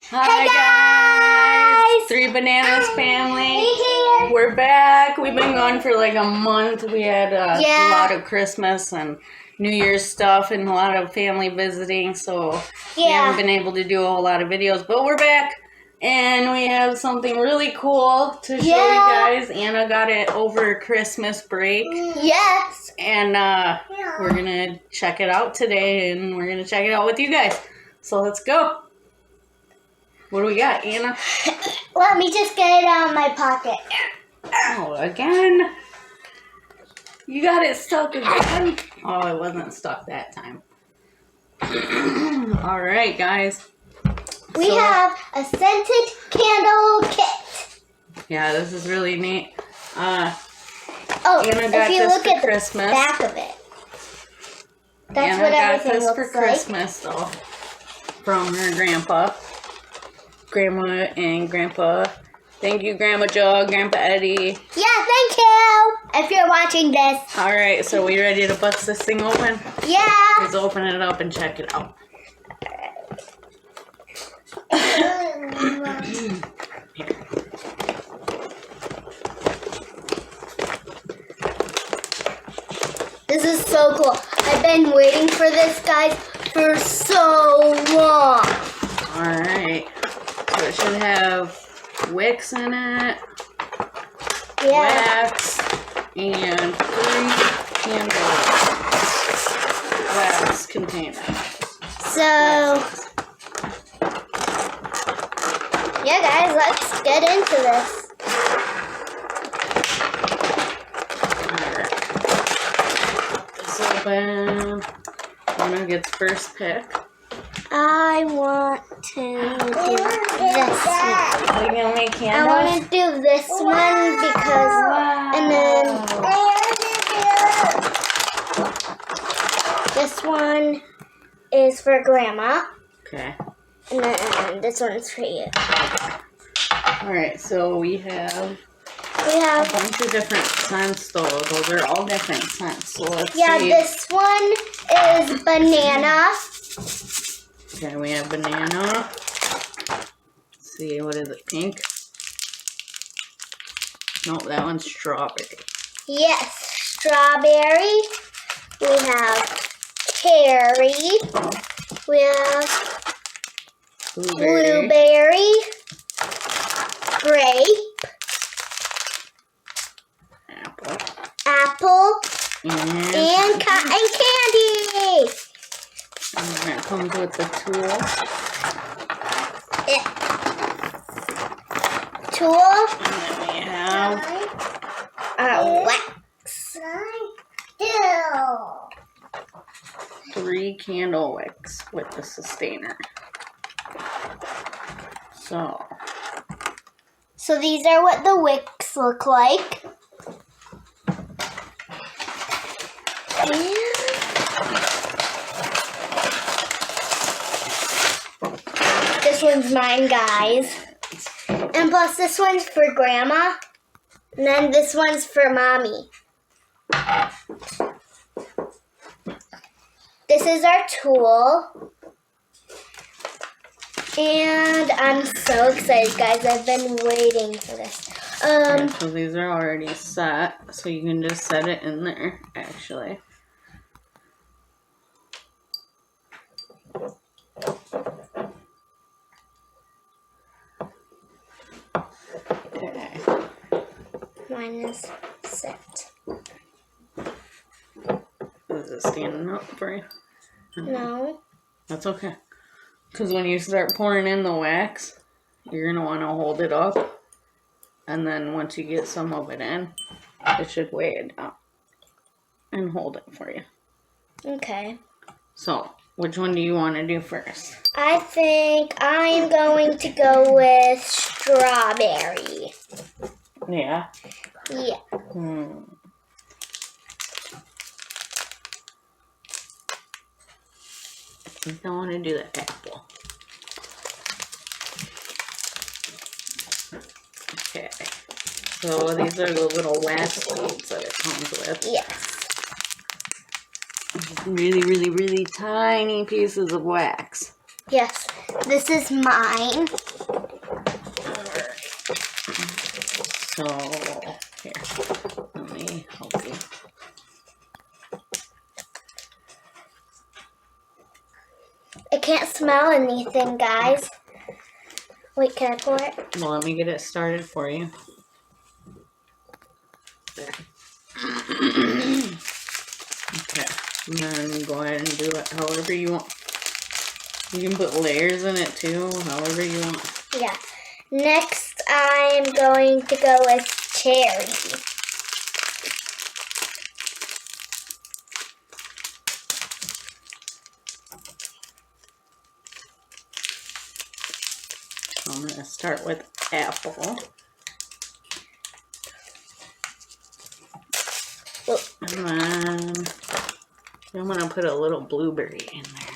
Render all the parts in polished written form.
Hi guys! Three Bananas family. Here. We're back. We've been gone for like a month. We had a lot of Christmas and New Year's stuff and a lot of family visiting, so we haven't been able to do a whole lot of videos. But we're back, and we have something really cool to show you guys. Anna got it over Christmas break. Yes. And we're going to check it out today, and we're going to check it out with you guys. So let's go. What do we got, Anna? Let me just get it out of my pocket. Oh, again? You got it stuck again? Oh, it wasn't stuck that time. All right, guys. We have a scented candle kit. Yeah, this is really neat. Anna got if you this look for at Christmas. the back of it, that's Anna what got everything this looks for like. Christmas, though, from her Grandma and Grandpa. Thank you, Grandma Joe, Grandpa Eddie. Yeah, thank you. If you're watching this. All right, so we ready to bust this thing open? Yeah. Let's open it up and check it out. This is so cool. I've been waiting for this, guys, for so long. Alright. So it should have wicks in it, wax, and 3 candle wax containers. So, yeah, guys, let's get into this. Alright. This open. Anna gets first pick. I want to do this one. Are you gonna make I candles? want to do this one because, and then this one is for Grandma, Okay. and then this one is for you. Alright, so we have We a have, bunch of different scents, though. Those are all different scents. So let's see. this one is banana. Okay, we have banana. Let's see, what is it? Pink? Nope, that one's strawberry. Yes, strawberry. We have cherry. We have blueberry, grape, apple, and cotton candy. And then it comes with the tool. And then we have Wax. 3 candle wicks with the sustainer. So these are what the wicks look like. This one's mine, guys. And plus this one's for Grandma. And then this one's for Mommy. This is our tool. And I'm so excited, guys. I've been waiting for this. okay, so these are already set, so you can just set it in there, actually. Okay. Mine is set. Is it standing up for you? No. That's okay. Because when you start pouring in the wax, you're going to want to hold it up. And then once you get some of it in, it should weigh it down and hold it for you. Okay. So, which one do you want to do first? I think I'm going to go with strawberry. Yeah? Yeah. I think I want to do the apple. Okay. So these are the little wax beads that it comes with. Yes. Really, really, really tiny pieces of wax. Yes. This is mine. So, here, let me help you. I can't smell anything, guys. Wait, can I pour it? Well, let me get it started for you. There. Okay, and then go ahead and do it however you want. You can put layers in it too, however you want. Yeah. Next, I'm going to go with cherry. I'm going to start with apple. And then I'm going to put a little blueberry in there.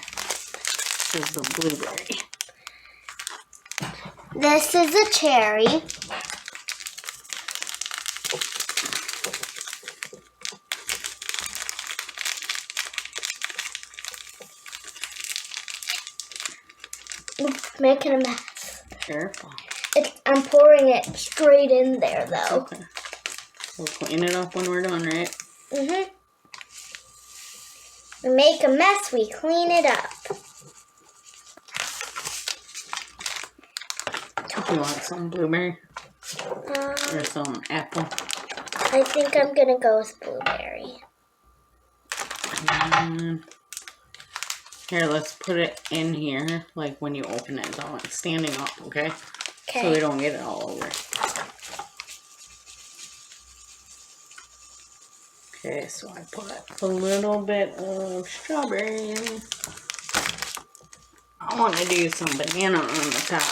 This is the blueberry. This is a cherry. Oops, making a mess. Careful. I'm pouring it straight in there, though. Okay. We'll clean it up when we're done, right? Mm-hmm. We make a mess, we clean it up. You want some blueberry? Or some apple? I think I'm going to go with blueberry. Here, let's put it in here, like when you open it, so it's standing up, okay? Okay. So we don't get it all over. Okay, so I put a little bit of strawberry. I want to do some banana on the top.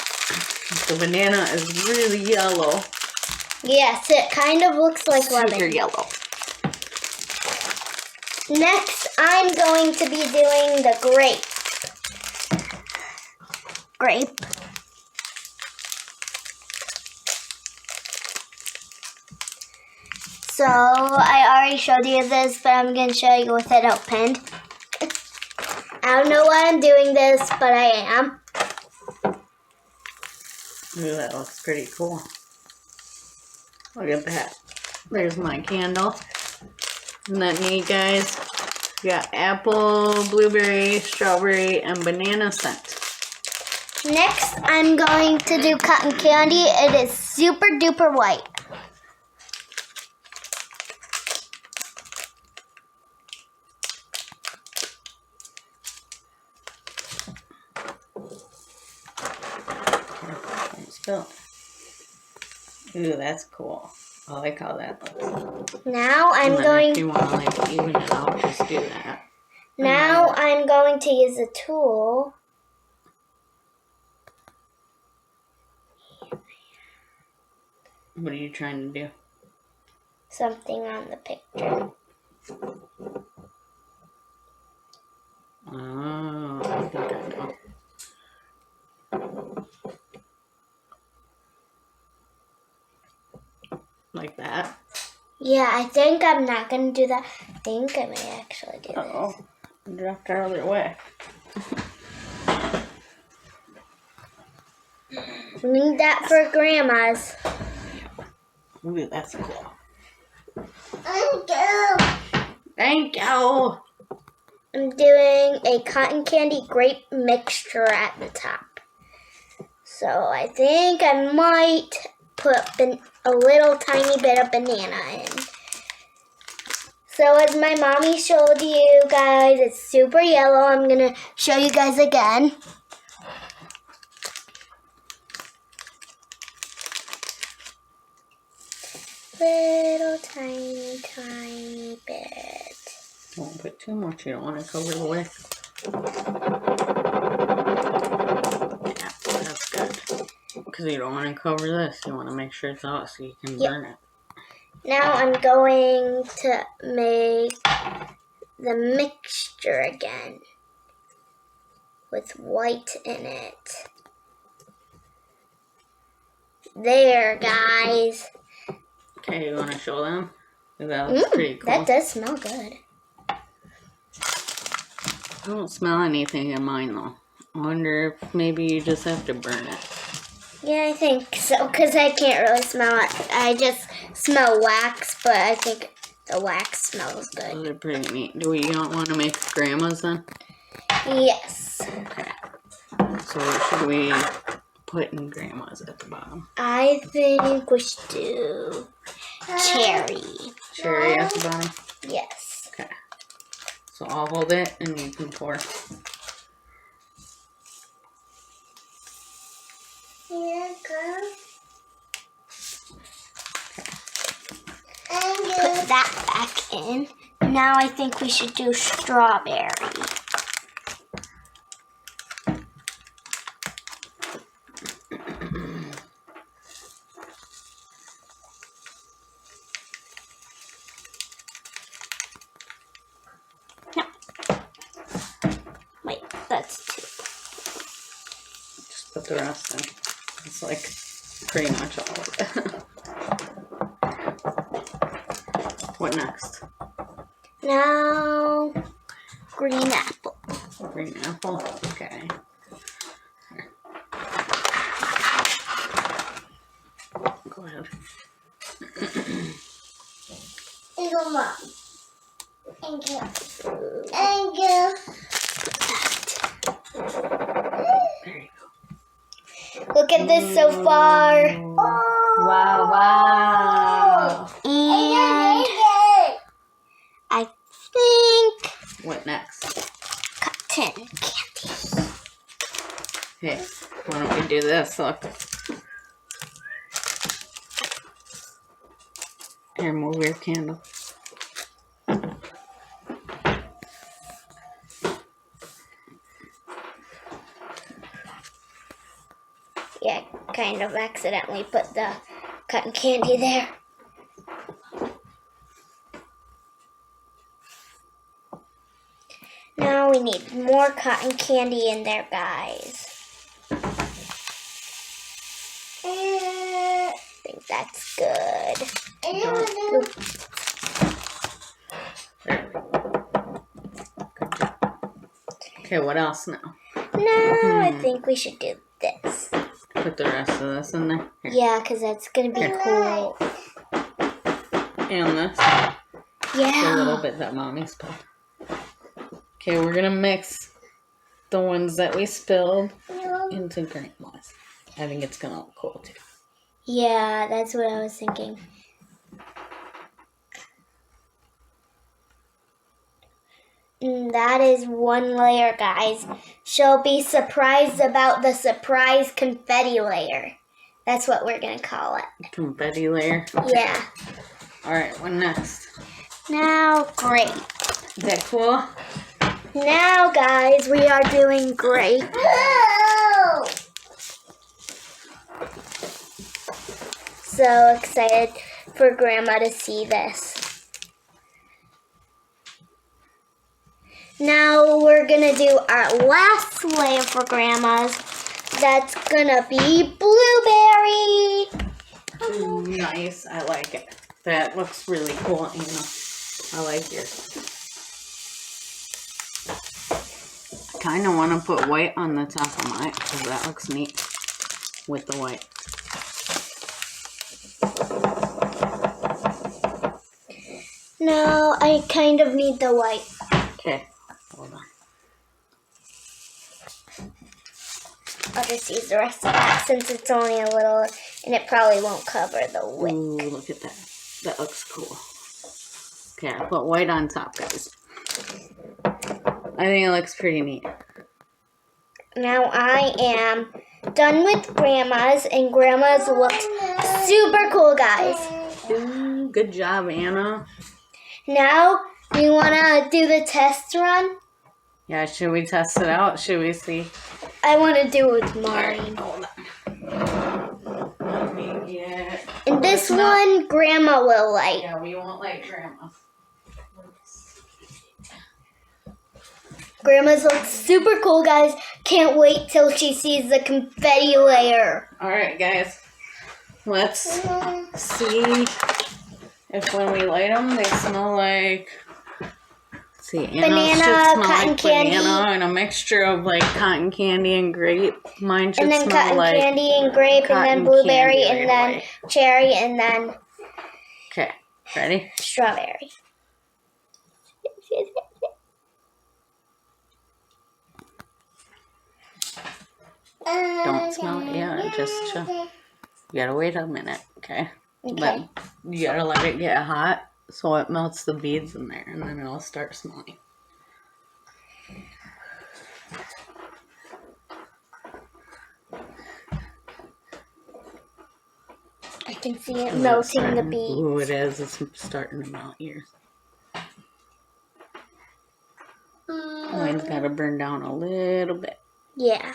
The banana is really yellow. Yes, it kind of looks like lemon. Super yellow. Next, I'm going to be doing the grape. So, I already showed you this, but I'm going to show you with it opened. I don't know why I'm doing this, but I am. Ooh, that looks pretty cool. Look at that. There's my candle. Isn't that neat, guys? We got apple, blueberry, strawberry, and banana scent. Next, I'm going to do cotton candy. It is super duper white. Don't spill it. Ooh, that's cool. I like how that looks. Now I'm And then going. If you want to like even it out, just do that. Now I'm going to use a tool. What are you trying to do? Something on the picture. Oh, I think I know. Like that. Yeah, I think I'm not going to do that. I think I may actually do Uh-oh. I dropped our other way. We need that for Grandma's. Ooh, that's cool. Thank you. Thank you. I'm doing a cotton candy grape mixture at the top. So I think I might put a little tiny bit of banana in. So as my mommy showed you guys, it's super yellow. I'm going to show you guys again. Little tiny bit. Don't put too much. You don't want to cover the way. Yeah, that's good. Because you don't want to cover this. You want to make sure it's out so you can burn it. Now I'm going to make the mixture again with white in it. There, guys. Okay, you want to show them? That looks pretty cool. That does smell good. I don't smell anything in mine though. I wonder if maybe you just have to burn it. Yeah, I think so, because I can't really smell it. I just smell wax, but I think the wax smells good. Those are pretty neat. Do we not want to make grandmas then? Yes. Okay. So what should we put in grandmas at the bottom? I think we should do cherry. Cherry at the bottom? Yes. Okay. So I'll hold it and you can pour. Here, girl. Put that back in. Now I think we should do strawberry. No. Wait, that's two. Just put the rest in. It's like pretty much all of it. What next? Now, green apple. Green apple? Okay. Here. Go ahead. Here you go, Mom. Thank you. Thank you. There you go. Look at this so far. Wow, wow. And I think What next? cotton candy. Hey, why don't we do this? Look. Here, move your candle. Yeah, kind of accidentally put the cotton candy there. Now we need more cotton candy in there, guys. I think that's good. Good job. Okay, what else now? Now I think we should do this. Put the rest of this in there. Here. Yeah, because that's going to be cool. And this. A little Yeah. bit that mommy spilled. Okay, we're gonna mix the ones that we spilled into grandma's. I think it's gonna look cool too. Yeah, that's what I was thinking. And that is one layer, guys. She'll be surprised about the surprise confetti layer. That's what we're going to call it. Confetti layer. Yeah. Alright, what next? Now, grape. Is that cool? Now, guys, we are doing grape. So excited for Grandma to see this. Now we're gonna do our last layer for Grandma's. That's gonna be blueberry. Ooh, nice. I like it. That looks really cool, Anna. I like yours. I kind of want to put white on the top of mine because that looks neat with the white. No, I kind of need the white. Okay, hold on. I'll just use the rest of that since it's only a little, and it probably won't cover the wick. Ooh, look at that. That looks cool. Okay, I put white on top, guys. I think it looks pretty neat. Now I am done with Grandma's, and Grandma's looks super cool, guys. Ooh, good job, Anna. Now, we want to do the test run. Yeah, should we test it out? Should we see? I want to do it with Alright, mine. hold on. Let me get... And this one, Grandma will like. Yeah, we won't like Grandma. Grandma's looks super cool, guys. Can't wait till she sees the confetti layer. Alright, guys. Let's see if when we light them, they smell like See, banana, cotton candy. Banana and a mixture of like cotton candy and grape. Mine should and then smell cotton like candy and grape, and then blueberry, right and then away. cherry, and then Okay, ready? strawberry. Don't smell it yet. Just chill. You gotta wait a minute, okay? Okay. You gotta let it get hot so it melts the beads in there, and then it'll start smelling. I can see it melting the beads. Ooh, it is. It's starting to melt here. Mine's gotta burn down a little bit. Yeah.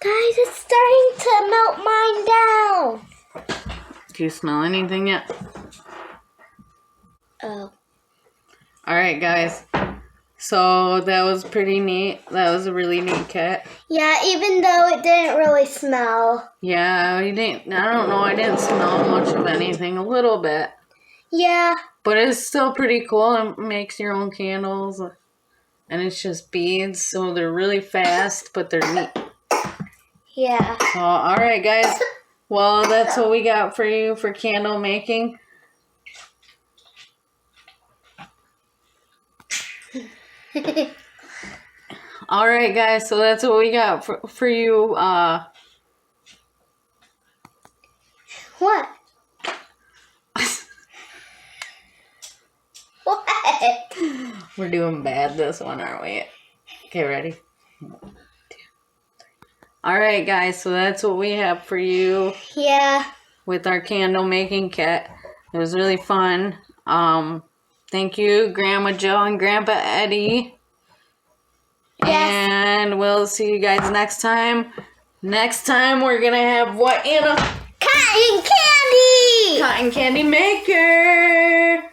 Guys, it's starting to melt mine down. Do you smell anything yet? Oh. Alright, guys. So that was pretty neat. That was a really neat kit. Yeah, even though it didn't really smell. Yeah, I don't know. I didn't smell much of anything. A little bit. Yeah. But it's still pretty cool. It makes your own candles. And it's just beads. So they're really fast, but they're neat. Yeah. So, alright, guys. Well, that's what we got for you for candle making. Alright, guys. So that's what we got for you. What? What? We're doing bad this one, aren't we? Okay, ready? 1, 2, 3. Alright, guys, so that's what we have for you. Yeah. With our candle making kit. It was really fun. Thank you, Grandma Joe and Grandpa Eddie. Yes. And we'll see you guys next time. Next time we're gonna have what, Anna? Cotton candy! Cotton candy maker.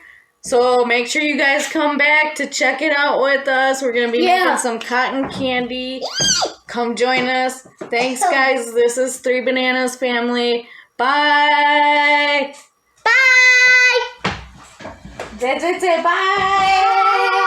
So make sure you guys come back to check it out with us. We're going to be making some cotton candy. Come join us. Thanks, guys. This is 3 Bananas Family. Bye. Bye. Bye.